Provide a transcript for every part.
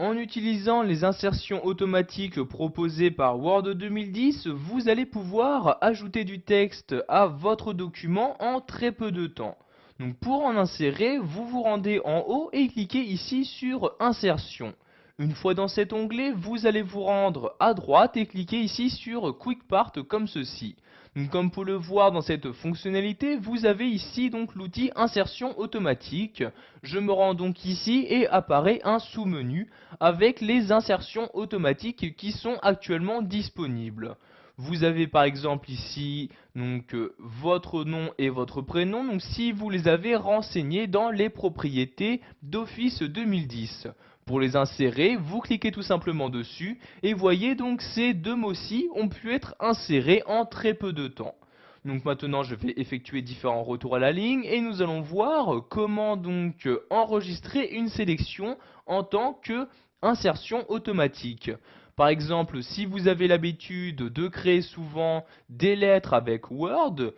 En utilisant les insertions automatiques proposées par Word 2010, vous allez pouvoir ajouter du texte à votre document en très peu de temps. Donc pour en insérer, vous vous rendez en haut et cliquez ici sur Insertion. Une fois dans cet onglet, vous allez vous rendre à droite et cliquer ici sur Quick Part comme ceci. Donc, comme pour le voir dans cette fonctionnalité, vous avez ici donc l'outil insertion automatique. Je me rends donc ici et apparaît un sous-menu avec les insertions automatiques qui sont actuellement disponibles. Vous avez par exemple ici donc votre nom et votre prénom, donc si vous les avez renseignés dans les propriétés d'Office 2010. Pour les insérer, vous cliquez tout simplement dessus et voyez donc ces deux mots-ci ont pu être insérés en très peu de temps. Donc maintenant je vais effectuer différents retours à la ligne et nous allons voir comment donc enregistrer une sélection en tant que insertion automatique. Par exemple, si vous avez l'habitude de créer souvent des lettres avec Word,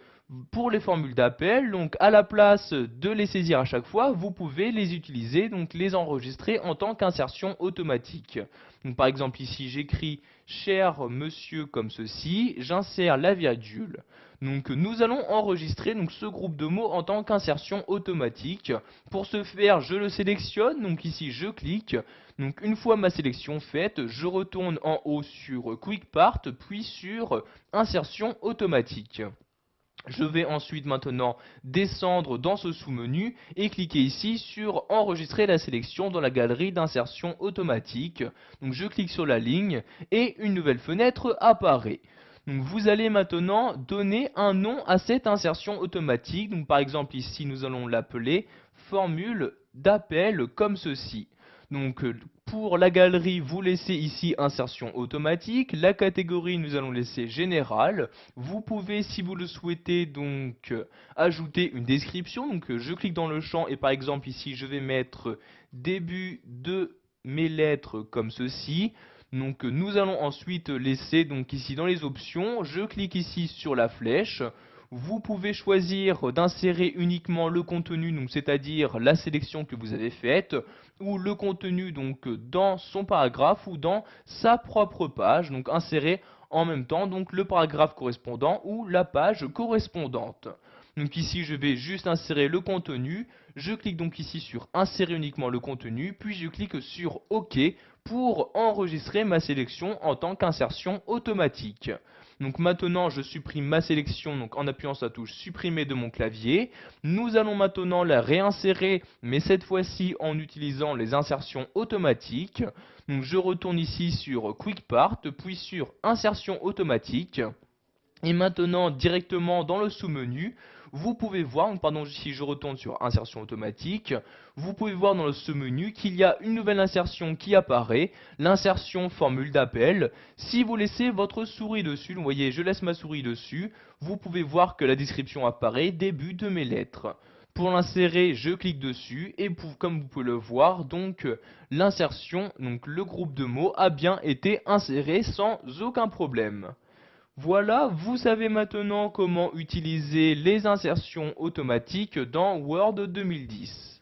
pour les formules d'appel, donc à la place de les saisir à chaque fois, vous pouvez les utiliser, donc les enregistrer en tant qu'insertion automatique. Donc par exemple ici j'écris cher monsieur comme ceci, j'insère la virgule. Donc nous allons enregistrer donc ce groupe de mots en tant qu'insertion automatique. Pour ce faire, je le sélectionne, donc ici je clique. Donc une fois ma sélection faite, je retourne en haut sur Quick Part, puis sur Insertion automatique. Je vais ensuite maintenant descendre dans ce sous-menu et cliquer ici sur enregistrer la sélection dans la galerie d'insertion automatique. Donc je clique sur la ligne et une nouvelle fenêtre apparaît. Donc vous allez maintenant donner un nom à cette insertion automatique. Donc par exemple ici nous allons l'appeler formule d'appel comme ceci. Donc pour la galerie, vous laissez ici insertion automatique. La catégorie, nous allons laisser général. Vous pouvez, si vous le souhaitez, donc ajouter une description. Donc je clique dans le champ et par exemple ici, je vais mettre début de mes lettres comme ceci. Donc nous allons ensuite laisser donc ici dans les options, je clique ici sur la flèche. Vous pouvez choisir d'insérer uniquement le contenu, donc c'est-à-dire la sélection que vous avez faite, ou le contenu donc dans son paragraphe ou dans sa propre page, donc insérer en même temps donc le paragraphe correspondant ou la page correspondante. Donc ici je vais juste insérer le contenu, je clique donc ici sur insérer uniquement le contenu, puis je clique sur OK pour enregistrer ma sélection en tant qu'insertion automatique. Donc maintenant je supprime ma sélection donc en appuyant sur la touche supprimer de mon clavier. Nous allons maintenant la réinsérer mais cette fois-ci en utilisant les insertions automatiques. Donc je retourne ici sur Quick Part puis sur insertion automatique. Et maintenant, directement dans le sous-menu, vous pouvez voir, pardon, si je retourne sur insertion automatique, vous pouvez voir dans le sous-menu qu'il y a une nouvelle insertion qui apparaît, l'insertion formule d'appel. Si vous laissez votre souris dessus, vous voyez, je laisse ma souris dessus, vous pouvez voir que la description apparaît, début de mes lettres. Pour l'insérer, je clique dessus et comme vous pouvez le voir, donc l'insertion, donc le groupe de mots a bien été inséré sans aucun problème. Voilà, vous savez maintenant comment utiliser les insertions automatiques dans Word 2010.